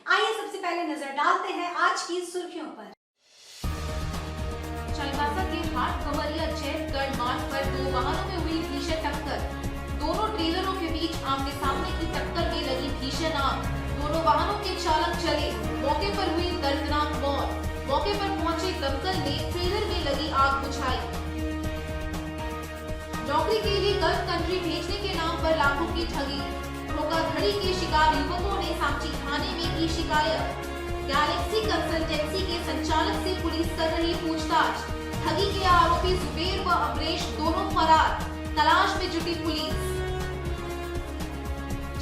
आइए सबसे पहले नजर डालते हैं आज की सुर्खियों पर। चाईबासा के हाट कमरिया जैतगढ़ मार्ग पर दो वाहनों में हुई भीषण टक्कर। दोनों ट्रेलरों के बीच आमने सामने की टक्कर में लगी भीषण आग। दोनों वाहनों के चालक चले, मौके पर हुई दर्दनाक मौत। मौके पर पहुंचे दमकल ने ट्रेलर में लगी आग बुझाई। नौकरी के लिए गल्फ कंट्री भेजने के नाम पर लाखों की ठगी। धोखाधड़ी के शिकार युवकों ने साक्षी थाने में की शिकायत। गैलेक्सी कंसल्टेंसी के संचालक से पुलिस कर रही पूछताछ। ठगी के आरोपी जुबेर व अमरेश दोनों फरार, तलाश में जुटी पुलिस।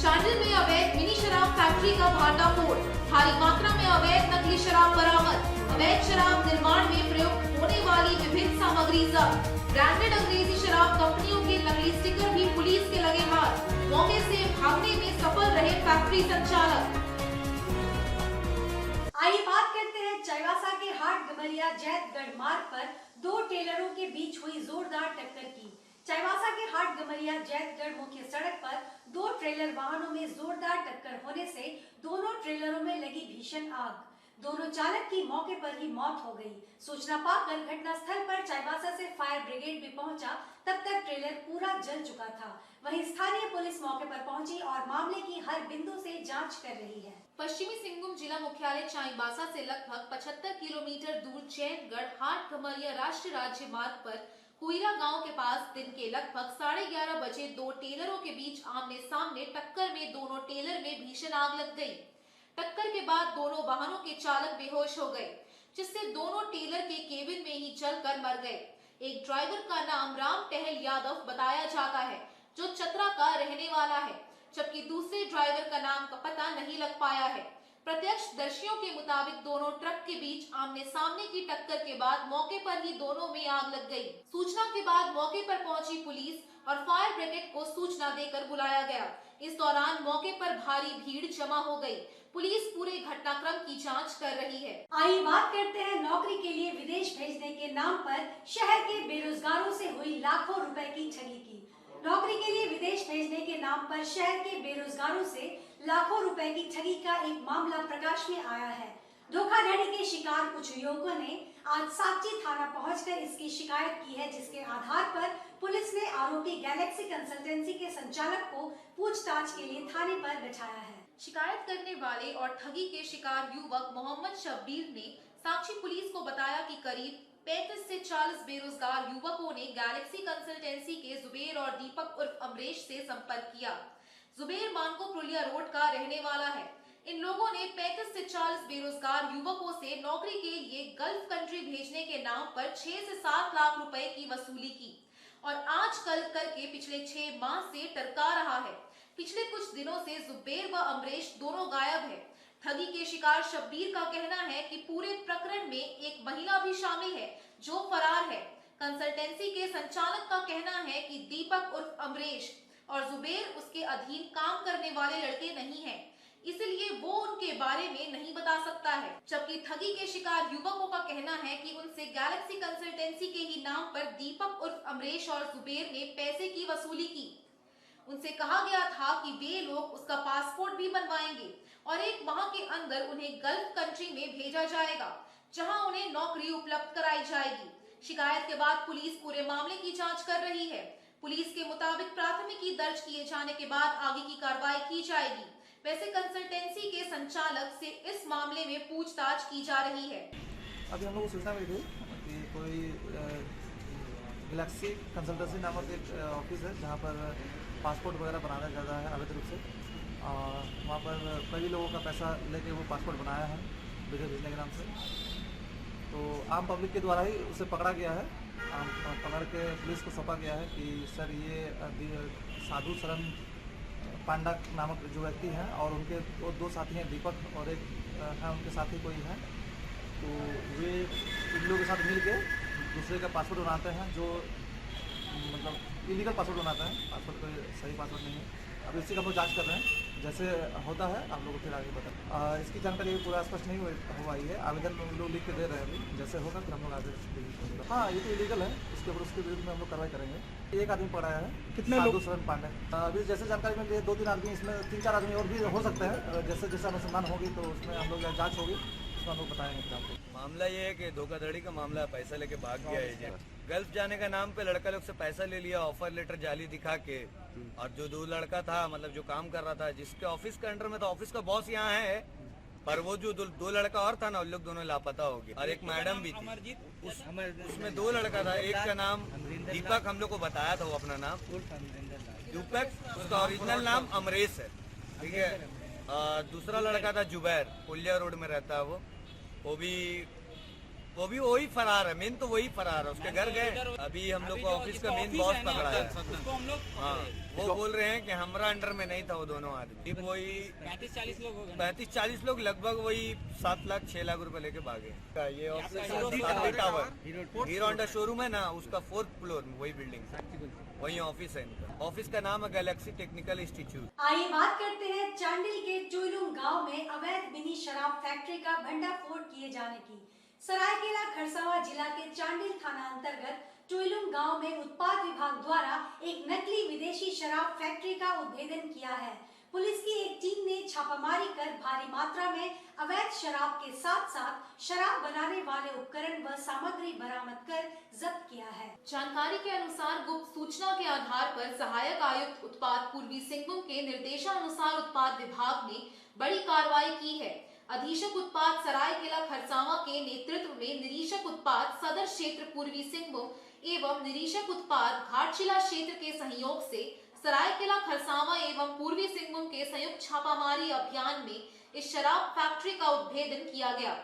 चांडिल में अवैध मिनी शराब फैक्ट्री का भाटाफोड़। भारी मात्रा में अवैध नकली शराब बरामद। अवैध शराब निर्माण में प्रयुक्त होने वाली विभिन्न सामग्री जब्त। ब्रांडेड अंग्रेजी शराब कंपनियों के नकली स्टिकर भी पुलिस के लगे हाथ। मौके से भागने में सफल रहे फैक्ट्री संचालक। आइए बात करते हैं चाईबासा के हाट गमरिया जैतगढ़ मार्ग पर दो ट्रेलरों के बीच हुई जोरदार टक्कर की। चाईबासा के हाट गमरिया जैतगढ़ मुख्य सड़क पर दो ट्रेलर वाहनों में जोरदार टक्कर होने से दोनों ट्रेलरों में लगी भीषण आग। दोनों चालक की मौके पर ही मौत हो गई। सूचना पाकर घटनास्थल पर चाईबासा से फायर ब्रिगेड भी पहुंचा, तब तक ट्रेलर पूरा जल चुका था। वहीं स्थानीय पुलिस मौके पर पहुंची और मामले की हर बिंदु से जांच कर रही है। पश्चिमी सिंहभूम जिला मुख्यालय चाईबासा से लगभग 75 किलोमीटर दूर जैतगढ़ हाट गमरिया राष्ट्रीय राज्य मार्ग पर कुईरा गांव के पास दिन के लगभग 11:30 बजे दो टेलरों के बीच आमने सामने टक्कर में दोनों टेलर में भीषण आग लग गई। टक्कर के बाद दोनों वाहनों के चालक बेहोश हो गए, जिससे दोनों टेलर के केबिन में ही जलकर मर गए। एक ड्राइवर का नाम राम टहल यादव बताया जाता है, जो चतरा का रहने वाला है, जबकि दूसरे ड्राइवर का नाम का पता नहीं लग पाया है। प्रत्यक्षदर्शियों के मुताबिक दोनों ट्रक के बीच आमने सामने की टक्कर के बाद मौके पर ही दोनों में आग लग गई। सूचना के बाद मौके पर पहुंची पुलिस और फायर ब्रिगेड को सूचना देकर बुलाया गया। इस दौरान मौके पर भारी भीड़ जमा हो गई। पुलिस पूरे घटनाक्रम की जांच कर रही है। आइए बात करते हैं नौकरी के लिए विदेश भेजने के नाम पर शहर के बेरोजगारों से हुई लाखों रुपए की ठगी की। नौकरी के लिए विदेश भेजने के नाम पर शहर के बेरोजगारों से लाखों रुपए की ठगी का एक मामला प्रकाश में आया है। धोखाधड़ी के शिकार कुछ युवकों ने आज साक्षी थाना पहुंचकर इसकी शिकायत की है, जिसके आधार पर पुलिस ने आरोपी गैलेक्सी कंसल्टेंसी के संचालक को पूछताछ के लिए थाने पर बैठाया है। शिकायत करने वाले और ठगी के शिकार युवक मोहम्मद शब्बीर ने साक्षी पुलिस को बताया कि करीब 35 से 40 बेरोजगार युवकों ने गैलेक्सी कंसल्टेंसी के जुबेर और दीपक उर्फ अमरेश से संपर्क किया। जुबेर मानको पुलिया रोड का रहने वाला है। इन लोगों ने 35 से 40 बेरोजगार युवकों से नौकरी के लिए गल्फ कंट्री भेजने के नाम पर 6 से 7 लाख रुपए की वसूली की और आजकल करके पिछले 6 माह से टरका रहा है। पिछले कुछ दिनों से जुबेर व अमरेश दोनों गायब है। ठगी के शिकार शब्बीर का कहना है कि पूरे प्रकरण में एक महिला भी शामिल है, जो फरार है। कंसल्टेंसी के संचालक का कहना है कि दीपक उर्फ अमरेश और जुबेर उसके अधीन काम करने वाले लड़के नहीं हैं, इसलिए वो उनके बारे में नहीं बता सकता है। जबकि ठगी के शिकार युवकों का कहना है कि उनसे गैलेक्सी कंसल्टेंसी के ही नाम पर दीपक उर्फ अमरेश और जुबेर ने पैसे की वसूली की। उनसे कहा गया था कि वे लोग उसका पासपोर्ट भी बनवाएंगे और 1 माह के अंदर उन्हें गल्फ कंट्री में भेजा जाएगा, जहां उन्हें नौकरी उपलब्ध कराई जाएगी। शिकायत के बाद पुलिस पूरे मामले की जांच कर रही है। पुलिस के मुताबिक प्राथमिकी दर्ज किए जाने के बाद आगे की कार्रवाई की जाएगी। वैसे कंसल्टेंसी के संचालक से इस मामले में पूछताछ की जा रही है। अभी हम लोग को सूचना मिली थी कि कोई गैलेक्सी कंसल्टेंसी नामक एक ऑफिस है, जहाँ पर पासपोर्ट वगैरह बनाया जाता है अवैध रूप से। वहाँ पर कई लोगों का पैसा लेके वो पासपोर्ट बनाया है विदेश भेजने के नाम से। तो आम पब्लिक के द्वारा ही उसे पकड़ा गया है। पकड़ के पुलिस को सौंपा गया है कि सर ये साधु शरण पांडा नामक जो व्यक्ति हैं और उनके वो 2 साथी हैं, दीपक और एक है उनके साथी कोई है। तो वे इन लोगों के साथ मिल के दूसरे का पासपोर्ट बनाते हैं, जो मतलब इलीगल पासपोर्ट बनाते हैं। पासपोर्ट कोई सही पासपोर्ट नहीं है। अब इसी का हम लोग जाँच कर रहे हैं। जैसे होता है आप लोग को फिर आगे बता। इसकी जानकारी पूरा स्पष्ट नहीं हो पाई है, आवेदन हम लोग लिख के दे रहे हैं अभी, जैसे होगा फिर हम लोग आगे हाँ ये तो इलीगल है, इसके ऊपर उसके विरुद्ध में हम लोग कार्रवाई करेंगे। एक आदमी पकड़ाया है, कितने लोग? दूसरा पांडे। अभी जैसे जानकारी मिली है 2-3 आदमी, इसमें 3-4 आदमी और भी हो सकते हैं। जैसे जैसे अनुसंधान होगी तो उसमें हम लोग जाँच होगी, उसमें हम लोग बताएंगे फिर आपको। मामला ये है कि धोखाधड़ी का मामला है, पैसा लेके भाग गया एजेंट। गल्फ जाने का नाम पे लड़का लोग से पैसा ले लिया, ऑफर लेटर जाली दिखा के। और जो दो लड़का था, मतलब जो काम कर रहा था, जिसके ऑफिस के अंडर में था, ऑफिस का बॉस यहाँ है, पर वो जो दो लड़का और था ना, उन लोग दोनों लापता हो गए। और एक मैडम भी थी, उसमें 2 लड़का था। एक का नाम दीपक, हम लोग को बताया था वो अपना नाम दीपक, उसका ओरिजिनल नाम अमरेश है, ठीक है। दूसरा लड़का था जुबैर, पुलिया रोड में रहता है वो भी वही फरार है। मेन तो वही फरार है, उसके घर गए। अभी हम लोग को ऑफिस का मेन बॉस पकड़ा है। हाँ, वो बोल रहे हैं कि हमारा अंडर में नहीं था वो दोनों आदमी। वही 35-40 लोग लगभग वही 7 लाख 6 लाख रुपए लेके भागे। ये office tower hero Honda showroom है ना, उसका 4th फ्लोर में वही बिल्डिंग, वही ऑफिस है इनका। ऑफिस का नाम है गैलेक्सी टेक्निकल इंस्टीट्यूट। आइए बात करते हैं चांडिल के चोइलुम गांव में अवैध मिनी शराब फैक्ट्री का भंडाफोड़ किए जाने की। सरायकेला खरसावां जिला के चांडिल थाना अंतर्गत चोइलुम गांव में उत्पाद विभाग द्वारा एक नकली विदेशी शराब फैक्ट्री का उद्भेदन किया है। पुलिस की एक टीम ने छापामारी कर भारी मात्रा में अवैध शराब के साथ साथ शराब बनाने वाले उपकरण व सामग्री बरामद कर जब्त किया है। जानकारी के अनुसार गुप्त सूचना के आधार पर सहायक आयुक्त उत्पाद पूर्वी सिंहभूम के निर्देशानुसार उत्पाद विभाग ने बड़ी कार्रवाई की है। अधीक्षक उत्पाद सरायकेला खरसावां के नेतृत्व में निरीक्षक उत्पाद सदर क्षेत्र पूर्वी सिंहभूम एवं निरीक्षक उत्पाद घाटशिला क्षेत्र के सहयोग से सरायकेला खरसावां एवं पूर्वी सिंहभूम के संयुक्त छापामारी अभियान में इस शराब फैक्ट्री का उद्भेदन किया गया।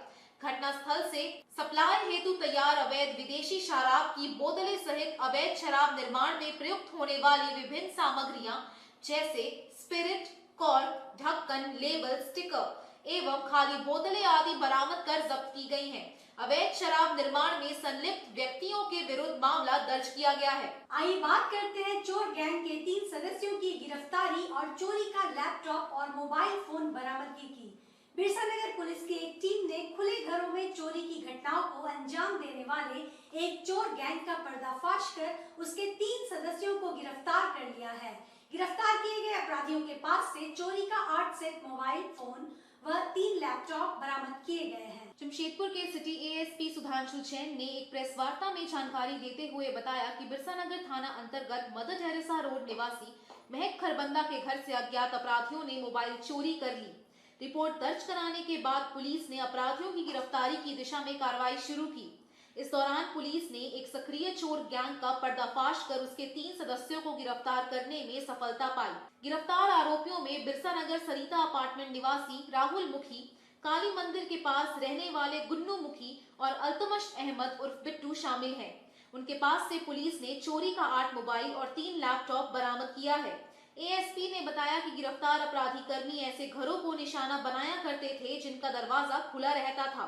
घटनास्थल से सप्लाई हेतु तैयार अवैध विदेशी शराब की बोतलें सहित अवैध शराब निर्माण में प्रयुक्त होने वाली विभिन्न सामग्रियां जैसे स्पिरिट, कॉर्क, ढक्कन, लेबल, स्टिकर एवं खाली बोतलें आदि बरामद कर जब्त की गई हैं। अवैध शराब निर्माण में संलिप्त व्यक्तियों के विरुद्ध मामला दर्ज किया गया है। आइए बात करते हैं चोर गैंग के 3 सदस्यों की गिरफ्तारी और चोरी का लैपटॉप और मोबाइल फोन बरामदगी की। बिरसानगर पुलिस की एक टीम ने खुले घरों में चोरी की घटनाओं को अंजाम देने वाले एक चोर गैंग का पर्दाफाश कर उसके 3 सदस्यों को गिरफ्तार कर लिया है। गिरफ्तार किए गए अपराधियों के पास से चोरी का 8 सेट मोबाइल फोन व 3 लैपटॉप बरामद किए गए हैं। जमशेदपुर के सिटी एएसपी सुधांशु जैन ने एक प्रेस वार्ता में जानकारी देते हुए बताया कि बिरसानगर थाना अंतर्गत मदर टेरेसा रोड निवासी महक खरबंदा के घर से अज्ञात अपराधियों ने मोबाइल चोरी कर ली। रिपोर्ट दर्ज कराने के बाद पुलिस ने अपराधियों की गिरफ्तारी की दिशा में कार्रवाई शुरू की। इस दौरान पुलिस ने एक सक्रिय चोर गैंग का पर्दाफाश कर उसके 3 सदस्यों को गिरफ्तार करने में सफलता पाई। गिरफ्तार आरोपियों में बिरसानगर सरिता अपार्टमेंट निवासी राहुल मुखी, काली मंदिर के पास रहने वाले गुन्नू मुखी और अल्तमश अहमद उर्फ बिट्टू शामिल हैं। उनके पास से पुलिस ने चोरी का 8 मोबाइल और 3 लैपटॉप बरामद किया है। एएसपी ने बताया कि गिरफ्तार अपराधी कर्मी ऐसे घरों को निशाना बनाया करते थे जिनका दरवाजा खुला रहता था।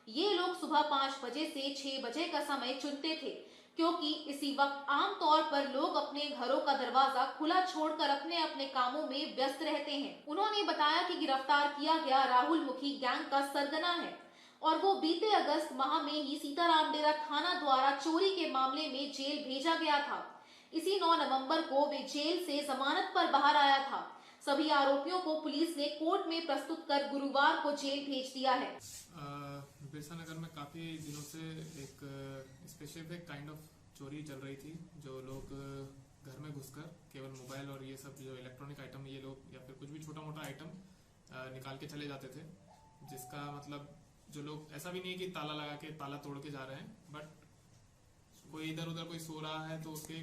ये लोग सुबह 5 बजे से 6 बजे का समय चुनते थे, क्योंकि इसी वक्त आमतौर पर लोग अपने घरों का दरवाजा खुला छोड़कर अपने अपने कामों में व्यस्त रहते हैं। उन्होंने बताया कि गिरफ्तार किया गया राहुल मुखी गैंग का सरगना है और वो बीते अगस्त माह में ही सीताराम डेरा थाना द्वारा चोरी के मामले में जेल भेजा गया था। इसी 9 नवंबर को वे जेल से जमानत पर बाहर आया था। सभी आरोपियों को पुलिस ने कोर्ट में प्रस्तुत कर गुरुवार को जेल भेज दिया है। बिरसानगर में काफ़ी दिनों से एक स्पेसिफिक काइंड ऑफ चोरी चल रही थी, जो लोग घर में घुसकर केवल मोबाइल और ये सब जो इलेक्ट्रॉनिक आइटम ये लोग या फिर कुछ भी छोटा मोटा आइटम निकाल के चले जाते थे। जिसका मतलब जो लोग ऐसा भी नहीं कि ताला लगा के ताला तोड़ के जा रहे हैं, बट कोई इधर उधर कोई सो रहा है तो उसके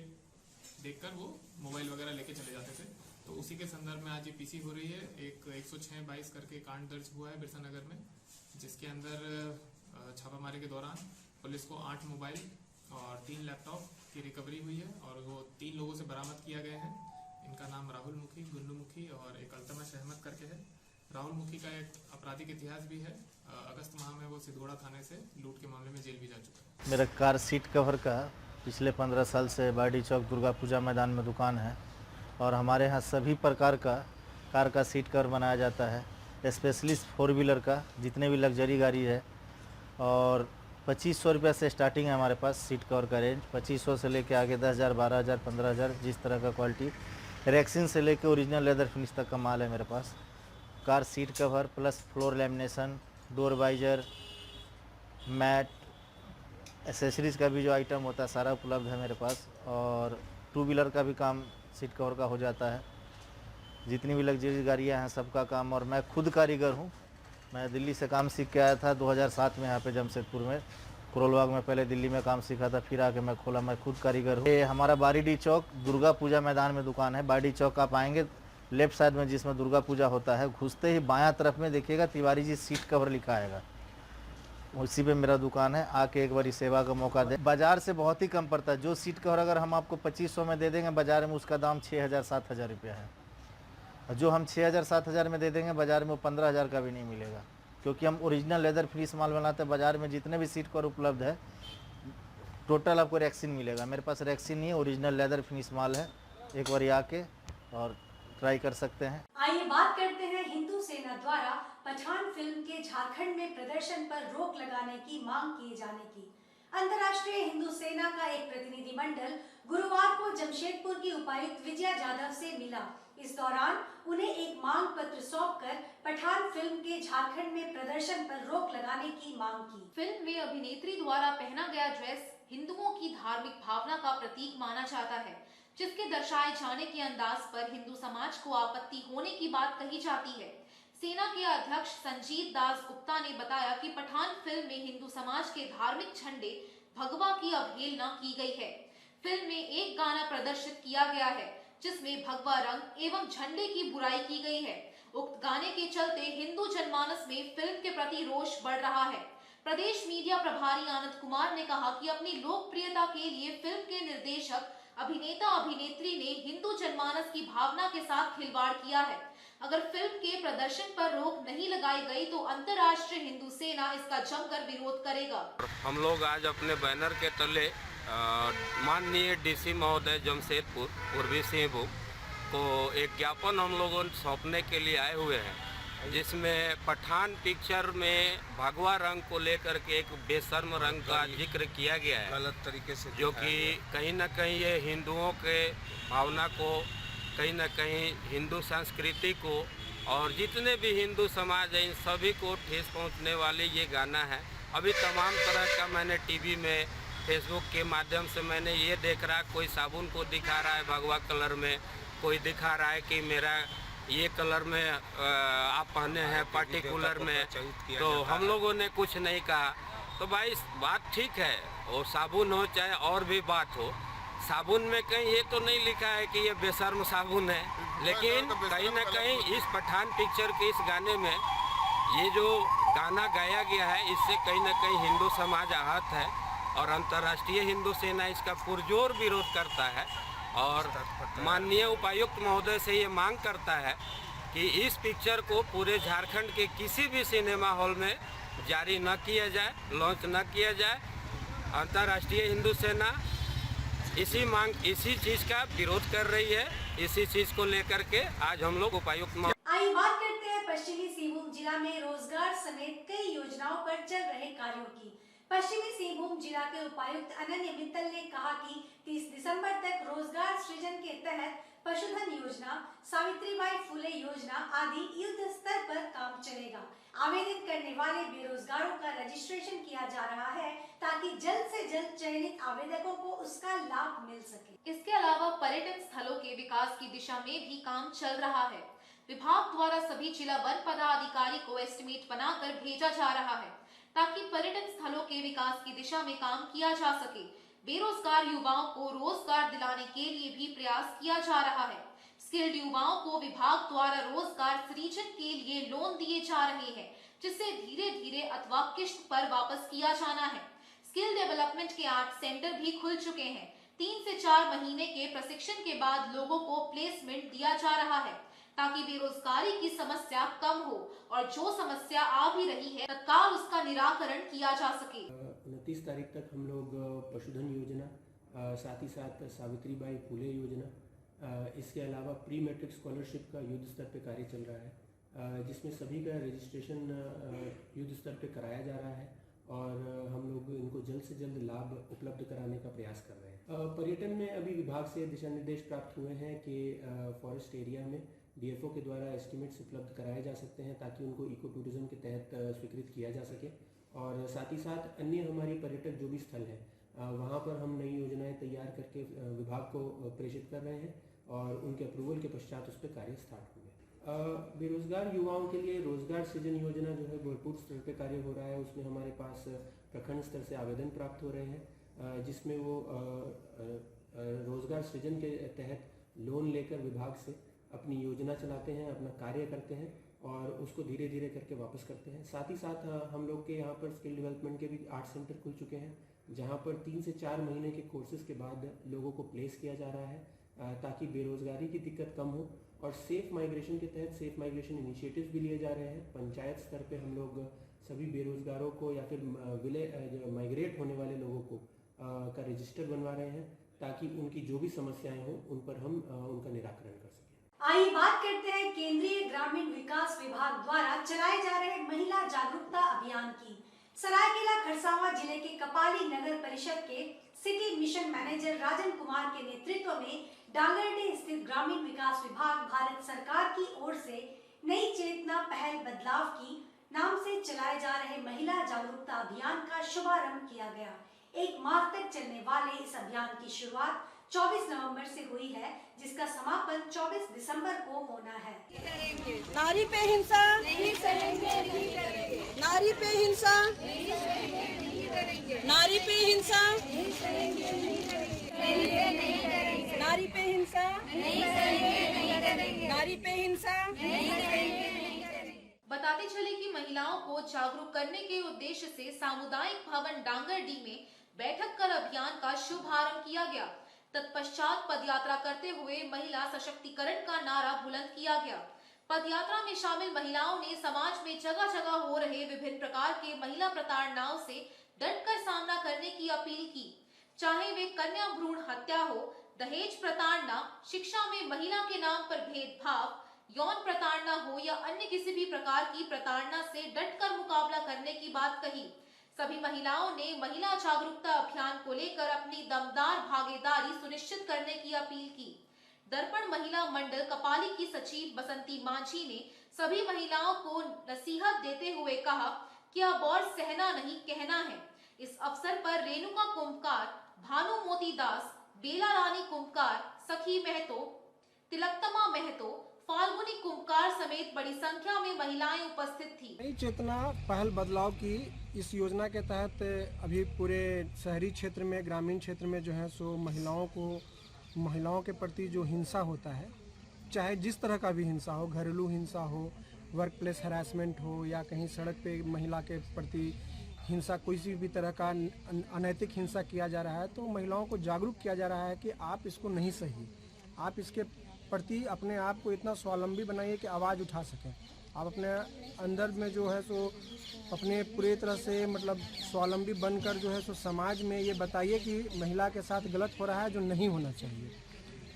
देखकर वो मोबाइल वगैरह लेके चले जाते थे। तो उसी के संदर्भ में आज ये पीसी हो रही है। एक 106/22 करके कांड दर्ज हुआ है बिरसानगर में, जिसके अंदर छापामारी के दौरान पुलिस को 8 मोबाइल और 3 लैपटॉप की रिकवरी हुई है और वो 3 लोगों से बरामद किया गया है। इनका नाम राहुल मुखी, गुन्नू मुखी और एक अल्तमश अहमद करके है। राहुल मुखी का एक आपराधिक इतिहास भी है। अगस्त माह में वो सिद्धोड़ा थाने से लूट के मामले में जेल भी जा चुका है। मेरा कार सीट कवर का पिछले 15 साल से बाडी चौक दुर्गा पूजा मैदान में दुकान है और हमारे यहाँ सभी प्रकार का कार का सीट कवर बनाया जाता है, स्पेशली 4 व्हीलर का जितने भी लग्जरी गाड़ी है। और 2500 रुपये से स्टार्टिंग है हमारे पास सीट कवर का रेंज। 2500 से लेके आगे 10,000, 12,000, 15,000 जिस तरह का क्वालिटी। रेक्सिन से लेके ओरिजिनल लेदर फिनिश तक का माल है मेरे पास। Car seat cover plus floor lamination, door visor, mat, accessories का भी जो आइटम होता है सारा उपलब्ध है मेरे पास। और 2 व्हीलर का भी काम सीट कवर का हो जाता है। जितनी भी लग्जरी गाड़ियाँ हैं सबका काम। और मैं खुद कारीगर हूँ। मैं दिल्ली से काम सीख के आया था 2007 में यहाँ पे जमशेदपुर में, करोलबाग में पहले दिल्ली में काम सीखा था, फिर आके मैं खोला। मैं खुद कारीगर हूँ। ये हमारा बारीडी चौक दुर्गा पूजा मैदान में दुकान है। बारीडी चौक आप आएंगे लेफ्ट साइड में जिसमें दुर्गा पूजा होता है, घुसते ही बायां तरफ में देखिएगा तिवारी जी सीट कवर लिखा आएगा, उसी पे मेरा दुकान है। आके एक बारी सेवा का मौका दे। बाजार से बहुत ही कम पड़ता है। जो सीट कवर अगर हम आपको 2500 में दे देंगे, बाजार में उसका दाम 6,000 7,000 रुपया है। और जो हम 6,000 7,000 में दे देंगे, बाजार में वो 15,000 का भी नहीं मिलेगा, क्योंकि हम ओरिजिनल लेदर फिनिश माल बनाते हैं। बाजार में जितने भी सीट कवर उपलब्ध है टोटल आपको रेक्सिन मिलेगा। मेरे पास रेक्सिन नहीं है, ओरिजिनल लेदर फिनिश माल है। एक बार आके और ट्राई कर सकते हैं। आइए बात करते हैं हिंदू सेना द्वारा पठान फिल्म के झारखंड में प्रदर्शन पर रोक लगाने की मांग किए जाने की। अंतर्राष्ट्रीय हिंदू सेना का एक प्रतिनिधिमंडल गुरुवार को जमशेदपुर की उपायुक्त विजया जाधव से मिला। इस दौरान उन्हें एक मांग पत्र सौंपकर पठान फिल्म के झारखंड में प्रदर्शन पर रोक लगाने की मांग की। फिल्म में अभिनेत्री द्वारा पहना गया ड्रेस हिंदुओं की धार्मिक भावना का प्रतीक माना जाता है, जिसके दर्शाए जाने के अंदाज पर हिंदू समाज को आपत्ति होने की बात कही जाती है। सेना के अध्यक्ष संजीत दास गुप्ता ने बताया कि पठान फिल्म में हिंदू समाज के धार्मिक झंडे भगवा की अवहेलना की गई है। फिल्म में एक गाना प्रदर्शित किया गया है जिसमें भगवा रंग एवं झंडे की बुराई की गई है। उक्त गाने के चलते हिंदू जनमानस में फिल्म के प्रति रोष बढ़ रहा है। प्रदेश मीडिया प्रभारी आनंद कुमार ने कहा कि अपनी लोकप्रियता के लिए फिल्म के निर्देशक, अभिनेता अभिनेत्री ने हिंदू जनमानस की भावना के साथ खिलवाड़ किया है। अगर फिल्म के प्रदर्शन पर रोक नहीं लगाई गई तो अंतर्राष्ट्रीय हिंदू सेना इसका जमकर विरोध करेगा। हम लोग आज अपने बैनर के तले माननीय डीसी महोदय जमशेदपुर पूर्वी सिंहभूम को एक ज्ञापन हम लोगों ने सौंपने के लिए आए हुए हैं, जिसमें पठान पिक्चर में भगवा रंग को लेकर के एक बेशर्म रंग का जिक्र किया गया है, गलत तरीके से, जो कि कहीं ना कहीं ये हिंदुओं के भावना को, कहीं ना कहीं हिंदू संस्कृति को और जितने भी हिंदू समाज है इन सभी को ठेस पहुंचने वाली ये गाना है। अभी तमाम तरह का मैंने टीवी में, फेसबुक के माध्यम से मैंने ये देख रहा, कोई साबुन को दिखा रहा है भगवा कलर में, कोई दिखा रहा है कि मेरा ये कलर में आप पहने हैं पर्टिकुलर में, तो हम लोगों ने कुछ नहीं कहा। तो भाई बात ठीक है, और साबुन हो चाहे और भी बात हो, साबुन में कहीं ये तो नहीं लिखा है कि ये बेशर्म साबुन है, लेकिन कहीं ना कहीं इस पठान पिक्चर के इस गाने में ये जो गाना गाया गया है इससे कहीं ना कहीं हिंदू समाज आहत है और अंतर्राष्ट्रीय हिंदू सेना इसका पुरजोर विरोध करता है और माननीय उपायुक्त महोदय से ये मांग करता है कि इस पिक्चर को पूरे झारखंड के किसी भी सिनेमा हॉल में जारी न किया जाए, लॉन्च न किया जाए। अंतर्राष्ट्रीय हिंदू सेना इसी चीज़ का विरोध कर रही है। इसी चीज़ को लेकर के आज हम लोग उपायुक्त आइए बात करते हैं पश्चिमी सिंहभूम जिला में रोजगार समेत कई योजनाओं पर चल रहे कार्यों की। पश्चिमी सिंहभूम जिला के उपायुक्त अनन्य मित्तल ने कहा कि 30 दिसंबर तक रोजगार सृजन के तहत पशुधन योजना, सावित्रीबाई फुले योजना आदि युद्ध स्तर पर काम चलेगा। आवेदन करने वाले बेरोजगारों का रजिस्ट्रेशन किया जा रहा है ताकि जल्द से जल्द चयनित आवेदकों को उसका लाभ मिल सके। इसके अलावा पर्यटन स्थलों के विकास की दिशा में भी काम चल रहा है। विभाग द्वारा सभी जिला वन पदाधिकारी को एस्टिमेट बनाकर भेजा जा रहा है ताकि पर्यटन स्थलों के विकास की दिशा में काम किया जा सके। बेरोजगार युवाओं को रोजगार दिलाने के लिए भी प्रयास किया जा रहा है। स्किल्ड युवाओं को विभाग द्वारा रोजगार सृजन के लिए लोन दिए जा रहे हैं, जिसे धीरे धीरे अथवा किश्त पर वापस किया जाना है। स्किल डेवलपमेंट के 8 सेंटर भी खुल चुके हैं। 3 से 4 महीने के प्रशिक्षण के बाद लोगों को प्लेसमेंट दिया जा रहा है ताकि बेरोजगारी की समस्या कम हो और जो समस्या आ भी रही है तत्काल उसका निराकरण किया जा सके। 29 तारीख तक हम लोग पशुधन योजना, साथ ही साथ सावित्रीबाई फुले योजना इसके अलावा प्री मैट्रिक स्कॉलरशिप का युद्ध स्तर पे कार्य चल रहा है, जिसमें सभी का रजिस्ट्रेशन युद्ध स्तर पे कराया जा रहा है और हम लोग इनको जल्द से जल्द लाभ उपलब्ध कराने का प्रयास कर रहे हैं। पर्यटन में अभी विभाग से दिशा निर्देश प्राप्त हुए हैं कि फॉरेस्ट एरिया में DFO के द्वारा एस्टिमेट्स उपलब्ध कराए जा सकते हैं ताकि उनको इको टूरिज्म के तहत स्वीकृत किया जा सके, और साथ ही साथ अन्य हमारी पर्यटक जो भी स्थल है वहाँ पर हम नई योजनाएं तैयार करके विभाग को प्रेषित कर रहे हैं और उनके अप्रूवल के पश्चात उस पर कार्य स्टार्ट होंगे। बेरोजगार युवाओं के लिए रोजगार सृजन योजना जो है भरपूर स्तर पे कार्य हो रहा है। उसमें हमारे पास प्रखंड स्तर से आवेदन प्राप्त हो रहे हैं, जिसमें वो रोजगार सृजन के तहत लोन लेकर विभाग से अपनी योजना चलाते हैं, अपना कार्य करते हैं और उसको धीरे धीरे करके वापस करते हैं। साथ ही साथ हम लोग के यहाँ पर स्किल डेवलपमेंट के भी 8 सेंटर खुल चुके हैं, जहाँ पर 3 से 4 महीने के कोर्सेज के बाद लोगों को प्लेस किया जा रहा है ताकि बेरोजगारी की दिक्कत कम हो। और सेफ माइग्रेशन के तहत सेफ माइग्रेशन इनिशिएटिव्स भी लिए जा रहे हैं। पंचायत स्तर पे हम लोग सभी बेरोजगारों को या फिर माइग्रेट होने वाले लोगों को का रजिस्टर बनवा रहे हैं ताकि उनकी जो भी समस्याएं हों उन पर हम उनका निराकरण कर सकें। आइए बात करते हैं केंद्रीय ग्रामीण विकास विभाग द्वारा चलाए जा रहे महिला जागरूकता अभियान की। सरायकेला खरसावां जिले के कपाली नगर परिषद के city mission manager Rajan Kumar के नेतृत्व में डांगरडीह स्थित ग्रामीण विकास विभाग भारत सरकार की ओर से नई चेतना पहल बदलाव की नाम से चलाए जा रहे महिला जागरूकता अभियान का शुभारंभ किया गया। 1 माह तक चलने वाले इस अभियान की शुरुआत 24 नवंबर से हुई है, जिसका समापन 24 दिसंबर को होना है। नारी पे हिंसा नहीं सहेंगे, नहीं करेंगे। नारी पे हिंसा नहीं सहेंगे, नहीं करेंगे। नारी पे हिंसा नहीं सहेंगे, नहीं करेंगे। नारी पे हिंसा नहीं सहेंगे, नहीं करेंगे। नारी पे हिंसा नहीं सहेंगे, नहीं करेंगे। बताते चले कि महिलाओं को जागरूक करने के उद्देश्य से सामुदायिक भवन डांगरडीह में बैठक कर अभियान का शुभारंभ किया गया। तत्पश्चात पदयात्रा करते हुए महिला सशक्तिकरण का नारा बुलंद किया गया। पदयात्रा में शामिल महिलाओं ने समाज में जगह जगह हो रहे विभिन्न प्रकार के महिला प्रताड़नाओं से डटकर सामना करने की अपील की, चाहे वे कन्या भ्रूण हत्या हो, दहेज प्रताड़ना, शिक्षा में महिला के नाम पर भेदभाव, यौन प्रताड़ना हो या अन्य किसी भी प्रकार की प्रताड़ना से डटकर मुकाबला करने की बात कही। सभी महिलाओं ने महिला जागरूकता अभियान को लेकर अपनी दमदार भागीदारी सुनिश्चित करने की अपील की। दर्पण महिला मंडल कपाली की सचिव बसंती मांझी ने सभी महिलाओं को नसीहत देते हुए कहा कि अब और सहना नहीं कहना है। इस अवसर पर रेणुका कुंभकार, भानु मोती दास, बेला रानी कुंभकार, सखी महतो, तिलकतमा महतो, फाल्गुनी कुंभकार समेत बड़ी संख्या में महिलाएं उपस्थित थी। नई चेतना पहल बदलाव की इस योजना के तहत अभी पूरे शहरी क्षेत्र में, ग्रामीण क्षेत्र में जो है सो महिलाओं के प्रति जो हिंसा होता है, चाहे जिस तरह का भी हिंसा हो, घरेलू हिंसा हो, वर्क प्लेस हरासमेंट हो या कहीं सड़क पे महिला के प्रति हिंसा, किसी भी तरह का अनैतिक हिंसा किया जा रहा है, तो महिलाओं को जागरूक किया जा रहा है कि आप इसको नहीं सही, आप इसके प्रति अपने आप को इतना स्वावलंबी बनाइए कि आवाज़ उठा सकें। आप अपने अंदर में जो है सो अपने पूरी तरह से मतलब स्वावलंबी बनकर जो है सो समाज में ये बताइए कि महिला के साथ गलत हो रहा है जो नहीं होना चाहिए।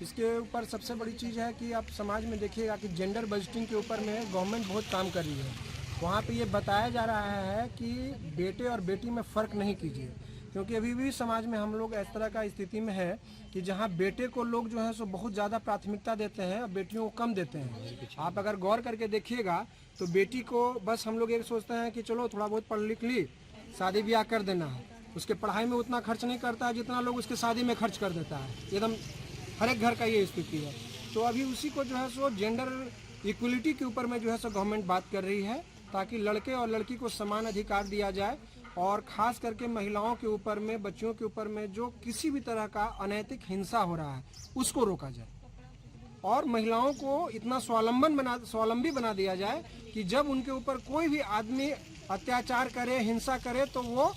इसके ऊपर सबसे बड़ी चीज़ है कि आप समाज में देखिएगा कि जेंडर बजटिंग के ऊपर में गवर्नमेंट बहुत काम कर रही है। वहाँ पे ये बताया जा रहा है कि बेटे और बेटी में फ़र्क नहीं कीजिए, क्योंकि अभी भी समाज में हम लोग इस तरह का स्थिति में है कि जहाँ बेटे को लोग जो है सो बहुत ज़्यादा प्राथमिकता देते हैं और बेटियों को कम देते हैं। आप अगर गौर करके देखिएगा तो बेटी को बस हम लोग एक सोचते हैं कि चलो थोड़ा बहुत पढ़ लिख ली, शादी ब्याह कर देना है, उसके पढ़ाई में उतना खर्च नहीं करता है जितना लोग उसके शादी में खर्च कर देता है। एकदम हर एक घर का ये स्थिति है। तो अभी उसी को जो है सो जेंडर इक्वलिटी के ऊपर में जो है सो गवर्नमेंट बात कर रही है, ताकि लड़के और लड़की को समान अधिकार दिया जाए और ख़ास करके महिलाओं के ऊपर में, बच्चियों के ऊपर में जो किसी भी तरह का अनैतिक हिंसा हो रहा है उसको रोका जाए और महिलाओं को इतना स्वावलंबी बना दिया जाए कि जब उनके ऊपर कोई भी आदमी अत्याचार करे, हिंसा करे, तो वो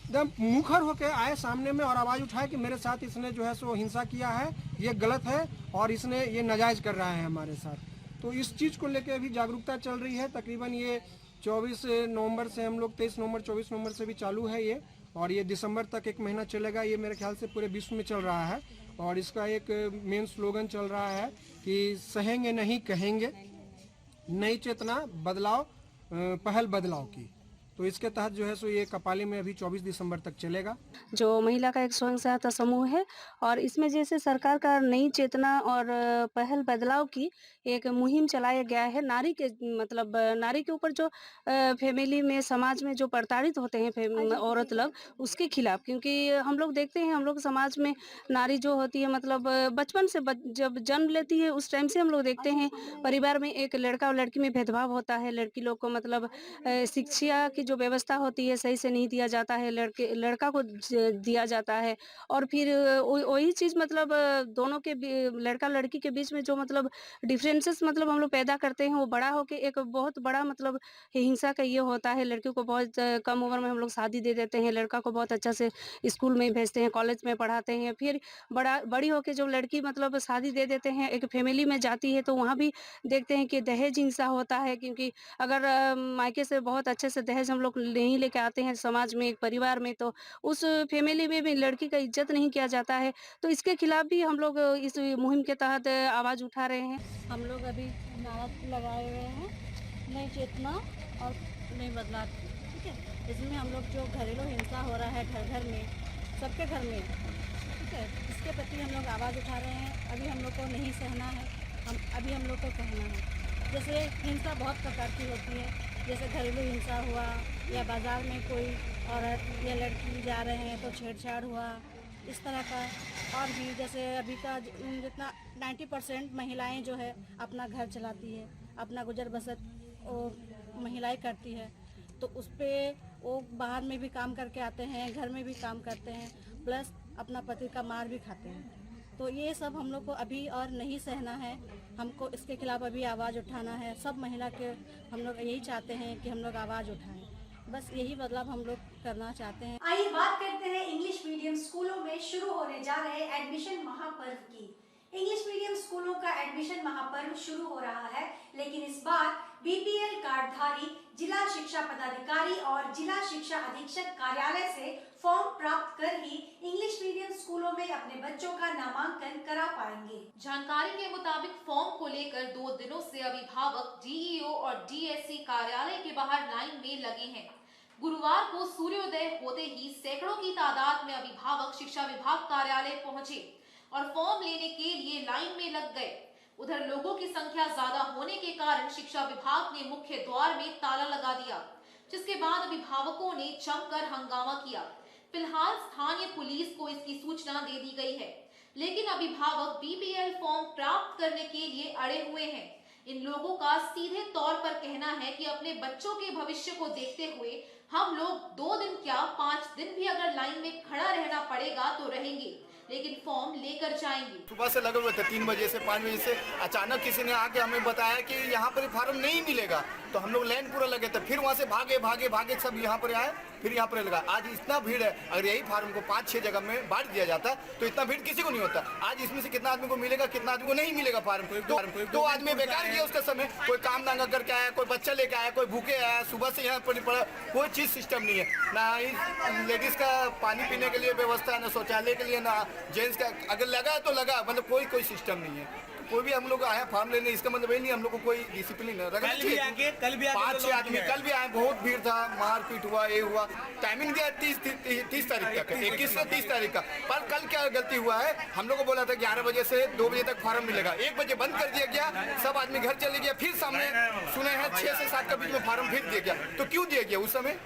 एकदम मुखर होकर आए सामने में और आवाज़ उठाए कि मेरे साथ इसने जो है सो हिंसा किया है, ये गलत है और इसने ये नाजायज़ कर रहा है हमारे साथ। तो इस चीज़ को लेकर अभी जागरूकता चल रही है। तकरीबन ये 24 नवंबर से हम लोग 23 नवंबर 24 नवंबर से भी चालू है ये, और ये दिसंबर तक 1 महीना चलेगा। ये मेरे ख्याल से पूरे विश्व में चल रहा है और इसका एक मेन स्लोगन चल रहा है कि सहेंगे नहीं कहेंगे, नई चेतना बदलाव पहल बदलाव की। तो इसके तहत जो है सो ये कपाली में अभी 24 दिसंबर तक चलेगा। जो महिला का एक स्वयं सहायता समूह है और इसमें जैसे सरकार का नई चेतना और पहल बदलाव की एक मुहिम चलाया गया है। नारी के मतलब नारी के ऊपर जो फैमिली में समाज में जो प्रताड़ित होते हैं औरत लोग, उसके खिलाफ, क्योंकि हम लोग देखते हैं हम लोग समाज में नारी जो होती है मतलब बचपन से जब जन्म लेती है उस टाइम से हम लोग देखते हैं परिवार में एक लड़का और लड़की में भेदभाव होता है। लड़की लोग को मतलब शिक्षा की जो व्यवस्था होती है सही से नहीं दिया जाता है, लड़का को दिया जाता है। और फिर वही चीज़ मतलब दोनों के लड़का लड़की के बीच में जो मतलब डिफरेंसेस मतलब हम लोग पैदा करते हैं, वो बड़ा होके एक बहुत बड़ा मतलब हिंसा का ये होता है। लड़कियों को बहुत कम उम्र में हम लोग शादी दे देते हैं, लड़का को बहुत अच्छा से स्कूल में भेजते हैं, कॉलेज में पढ़ाते हैं। फिर बड़ी होके जब लड़की मतलब शादी दे देते हैं, एक फैमिली में जाती है तो वहाँ भी देखते हैं कि दहेज हिंसा होता है। क्योंकि अगर मायके से बहुत अच्छे से दहेज हम लोग नहीं लेके आते हैं समाज में, एक परिवार में, तो उस फैमिली में भी लड़की का इज्जत नहीं किया जाता है। तो इसके खिलाफ भी हम लोग इस मुहिम के तहत आवाज़ उठा रहे हैं। हम लोग अभी नारा लगाए हुए हैं, नई चेतना और नई बदलाव, ठीक है। इसमें हम लोग जो घरेलू हिंसा हो रहा है घर घर में, सबके घर में, ठीक है, इसके प्रति हम लोग आवाज़ उठा रहे हैं। अभी हम लोग को नहीं सहना है, अभी हम लोग को कहना है। जैसे हिंसा बहुत प्रकार की होती है, जैसे घरेलू हिंसा हुआ या बाज़ार में कोई औरत या लड़की जा रहे हैं तो छेड़छाड़ हुआ, इस तरह का। और भी जैसे अभी का जितना 90% महिलाएं जो है अपना घर चलाती है, अपना गुजर बसर वो महिलाएं करती है, तो उस पर वो बाहर में भी काम करके आते हैं, घर में भी काम करते हैं, प्लस अपना पति का मार भी खाते हैं। तो ये सब हम लोग को अभी और नहीं सहना है, हमको इसके खिलाफ अभी आवाज़ उठाना है। सब महिला के हम लोग यही चाहते हैं कि हम लोग आवाज़ उठाएं, बस यही बदलाव हम लोग करना चाहते हैं। आइए बात करते हैं इंग्लिश मीडियम स्कूलों में शुरू होने जा रहे एडमिशन महापर्व की। इंग्लिश मीडियम स्कूलों का एडमिशन महापर्व शुरू हो रहा है, लेकिन इस बार बीपीएल कार्डधारी जिला शिक्षा पदाधिकारी और जिला शिक्षा अधीक्षक कार्यालय से फॉर्म प्राप्त कर ही इंग्लिश मीडियम स्कूलों में अपने बच्चों का नामांकन करा पाएंगे। जानकारी के मुताबिक फॉर्म को लेकर 2 दिनों से अभिभावक डीईओ और डीएससी कार्यालय के बाहर लाइन में लगे हैं। गुरुवार को सूर्योदय होते ही सैकड़ों की तादाद में अभिभावक शिक्षा विभाग कार्यालय पहुंचे और फॉर्म लेने के लिए लाइन में लग गए। उधर लोगों की संख्या ज्यादा होने के कारण शिक्षा विभाग ने मुख्य द्वार में ताला लगा दिया, जिसके बाद अभिभावकों ने जमकर हंगामा किया। फिलहाल स्थानीय पुलिस को इसकी सूचना दे दी गई है, लेकिन अभिभावक बीपीएल फॉर्म प्राप्त करने के लिए अड़े हुए हैं। इन लोगों का सीधे तौर पर कहना है कि अपने बच्चों के भविष्य को देखते हुए हम लोग 2 दिन क्या 5 दिन भी अगर लाइन में खड़ा रहना पड़ेगा तो रहेंगे, लेकिन फॉर्म लेकर जाएंगे। सुबह से लगे हुए थे 3 बजे से 5 बजे से, अचानक किसी ने आके हमें बताया कि यहाँ पर फार्म नहीं मिलेगा, तो हम लोग लाइन पूरा लगे थे। फिर वहाँ से भागे सब यहाँ पर आए, फिर यहाँ पर लगा। आज इतना भीड़ है, अगर यही फार्म को 5-6 जगह में बांट दिया जाता तो इतना भीड़ किसी को नहीं होता। आज इसमें से कितना आदमी को मिलेगा, कितना आदमी को नहीं मिलेगा फार्म। दो आदमी बेकार किया उसका समय, कोई काम धागा करके आया, कोई बच्चा लेके आया, कोई भूखे आया, सुबह से यहाँ पर पड़ा, कोई चीज सिस्टम नहीं है। ना लेडीज का पानी पीने के लिए व्यवस्था, ना शौचालय के लिए, ना जेंट्स का। अगर लगा तो लगा, मतलब कोई सिस्टम नहीं है। कोई भी हम लोग आए फार्म लेने, इसका मतलब ये नहीं हम लोग को कोई डिसिप्लिन है। कल भी आके 5-6 आदमी कल भी आए, बहुत भीड़ था, मारपीट हुआ, ये हुआ। टाइमिंग दिया 30 तारीख तक, 21 से 30 तारीख का। पर कल क्या गलती हुआ है, हम लोग को बोला था 11 बजे से 2 बजे तक फार्म मिलेगा, 1 बजे बंद कर दिया गया, सब आदमी घर चले गया। फिर सामने सुने हैं 6 से 7 के बीच में फार्म फिर दिया गया। तो क्यों दिया गया उस समय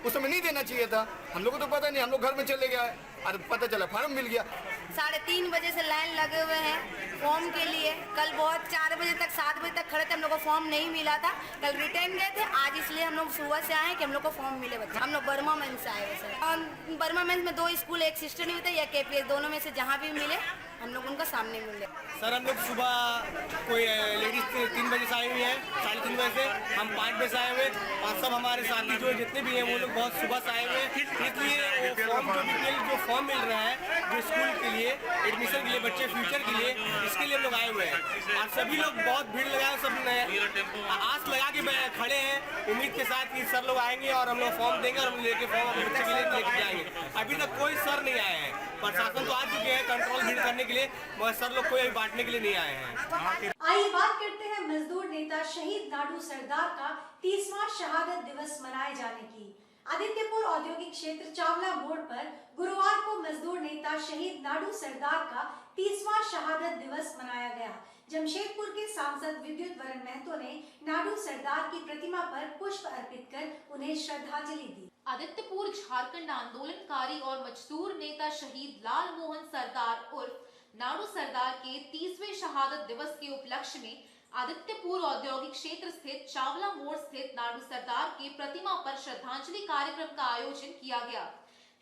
नहीं देना चाहिए था। हम लोग को तो पता नहीं, हम लोग घर में चले गए और पता चला फार्म मिल गया। 3:30 बजे से लाइन लगे हुए हैं फॉर्म के लिए। कल बहुत 4 बजे तक 7 बजे तक खड़े थे, हम लोग को फॉर्म नहीं मिला था। कल रिटर्न गए थे, आज इसलिए हम लोग सुबह से आए कि हम लोग को फॉर्म मिले बच्चे। हम लोग बर्मा मेंस से आए हुए सर। बर्मा मेंस में 2 स्कूल, एक सिस्टर नहीं होता या केपीएस, दोनों में से जहाँ भी मिले हम लोग उनका सामने मिले। सर हम लोग सुबह कोई लेडीज 3 बजे से आए हुए हैं, 3:30 बजे से, हम 5 बजे से आए हुए और सब हमारे साथी जो जितने भी हैं वो लोग बहुत सुबह से आए हुए हैं। इसलिए जो फॉर्म मिल रहा है जो स्कूल के लिए एडमिशन के लिए, बच्चे फ्यूचर के लिए, इसके लिए हम लोग आए हुए हैं। और सभी लोग बहुत भीड़ लगाए, सब आस लगा के खड़े हैं उम्मीद के साथ कि सर लोग आएंगे और हम लोग फॉर्म देंगे और हम लेके फॉर्म अपने बच्चे के लिए लेके जाएंगे। अभी तक कोई सर नहीं आए हैं, प्रशासन तो आ चुके हैं कंट्रोल भीड़ करने के लिए, मगर सर लोग कोई अभी बांटने के लिए नहीं आए हैं। आइए बात करते हैं मजदूर नेता शहीद नाडू सरदार का 30वां शहादत दिवस मनाए जाने की। आदित्यपुर औद्योगिक क्षेत्र चावला मोड़ पर गुरुवार को मजदूर नेता शहीद नाडू सरदार का 30वां शहादत दिवस मनाया गया। जमशेदपुर के सांसद विद्युत वरण महतो ने नाडू सरदार की प्रतिमा पर पुष्प अर्पित कर उन्हें श्रद्धांजलि दी। आदित्यपुर झारखंड आंदोलनकारी और मजदूर नेता शहीद लाल मोहन सरदार उर्फ नाडू सरदार के 30वें शहादत दिवस के उपलक्ष्य में आदित्यपुर औद्योगिक क्षेत्र स्थित चावला मोड़ स्थित नाडू सरदार के प्रतिमा पर श्रद्धांजलि कार्यक्रम का आयोजन किया गया,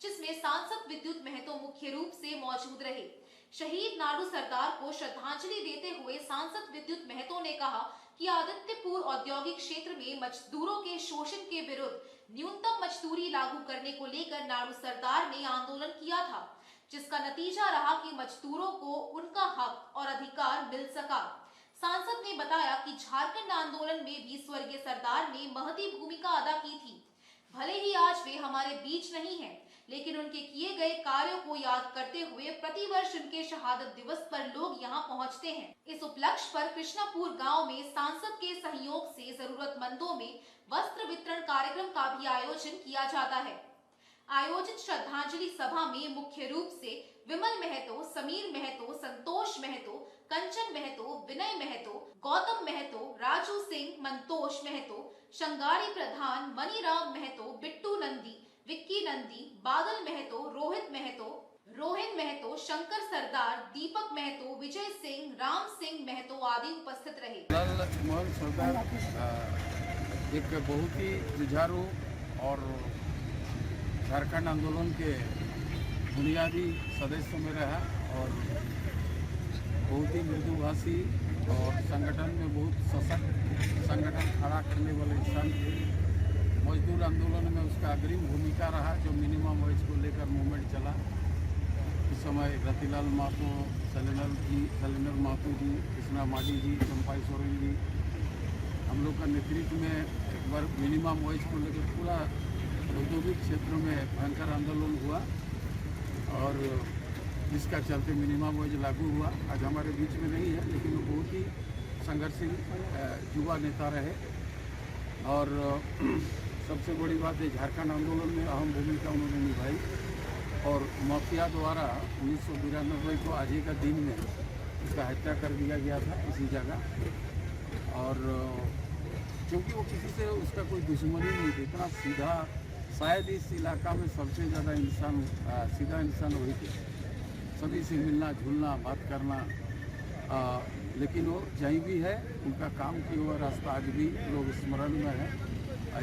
जिसमें सांसद विद्युत महतो मुख्य रूप से मौजूद रहे। शहीद नाडू सरदार को श्रद्धांजलि देते हुए सांसद विद्युत महतो ने कहा कि आदित्यपुर औद्योगिक क्षेत्र में मजदूरों के शोषण के विरुद्ध न्यूनतम मजदूरी लागू करने को लेकर नाडू सरदार ने आंदोलन किया था, जिसका नतीजा रहा कि मजदूरों को उनका हक और अधिकार मिल सका। सांसद ने बताया कि झारखंड आंदोलन में भी स्वर्गीय सरदार ने महती भूमिका अदा की थी। भले ही आज वे हमारे बीच नहीं हैं, लेकिन उनके किए गए कार्यों को याद करते हुए प्रतिवर्ष उनके शहादत दिवस पर लोग यहां पहुंचते हैं। इस उपलक्ष्य पर कृष्णापुर गांव में सांसद के सहयोग से जरूरतमंदों में वस्त्र वितरण कार्यक्रम का भी आयोजन किया जाता है। आयोजित श्रद्धांजलि सभा में मुख्य रूप से विमल महतो, समीर महतो, संतोष महतो, कंचन महतो, विनय महतो, गौतम महतो, राजू सिंह, मंतोष महतो, शंगारी प्रधान, मनीराम महतो, बिट्टू नंदी, विक्की नंदी, बादल महतो, रोहित महतो, रोहिन महतो, शंकर सरदार, दीपक महतो, विजय सिंह, राम सिंह महतो आदि उपस्थित रहे। लाल मोहन सरदार एक बहुत ही जुझारू और झारखंड आंदोलन के बुनियादी सदस्य में रहा और बहुत ही मृदुभाषी और संगठन में बहुत सशक्त संगठन खड़ा करने वाले इंसान थे। मजदूर आंदोलन में उसका अग्रिम भूमिका रहा, जो मिनिमम वेज को लेकर मूवमेंट चला। उस समय रतिलाल महतो, सलेनर महतो जी, कृष्णा माडी जी, चंपाई सोरेन जी, हम लोग का नेतृत्व में एक बार मिनिमम वेज को लेकर पूरा औद्योगिक क्षेत्रों में भयंकर आंदोलन हुआ और जिसका चलते मिनिमम वेज लागू हुआ। आज हमारे बीच में नहीं है, लेकिन वो बहुत ही संघर्षशील युवा नेता रहे और सबसे बड़ी बात है झारखंड आंदोलन में अहम भूमिका उन्होंने निभाई और माफिया द्वारा 1992 को आज ही का दिन में उसका हत्या कर दिया गया था इसी जगह। और क्योंकि वो किसी से उसका कोई दुश्मनी नहीं थी, इतना सीधा, शायद इस इलाका में सबसे ज़्यादा इंसान सीधा इंसान वही थे, सभी से मिलना जुलना बात करना। लेकिन वो जहीं भी है उनका काम की हुआ रास्ता आज भी लोग स्मरण में है।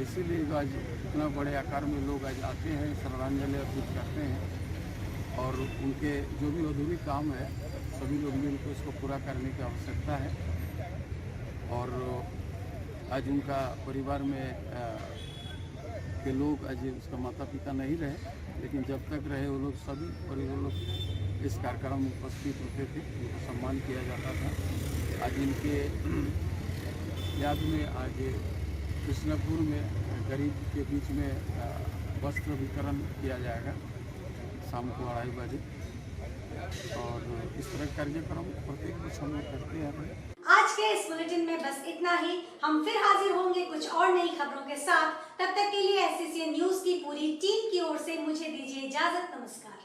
इसीलिए आज इतना बड़े आकार में लोग आज आते हैं, श्रद्धांजलि अर्पित करते हैं और उनके जो भी अधूरी काम है सभी लोग मिलकर उसको पूरा करने की आवश्यकता है। और आज उनका परिवार में के लोग आज उसका माता पिता नहीं रहे, लेकिन जब तक रहे वो लोग सभी और वो लोग इस कार्यक्रम में उपस्थित होते थे, उनको सम्मान किया जाता था। आज इनके याद में आज कृष्णापुर में गरीब के बीच में वस्त्र वितरण किया जाएगा शाम को 2:30 बजे और इस तरह कार्यक्रम प्रत्येक वर्ष हम लोग करते हैं। आज के इस बुलेटिन में बस इतना ही। हम फिर हाजिर होंगे कुछ और नई खबरों के साथ। तब तक के लिए SCCN न्यूज की पूरी टीम की ओर से मुझे दीजिए इजाजत। नमस्कार।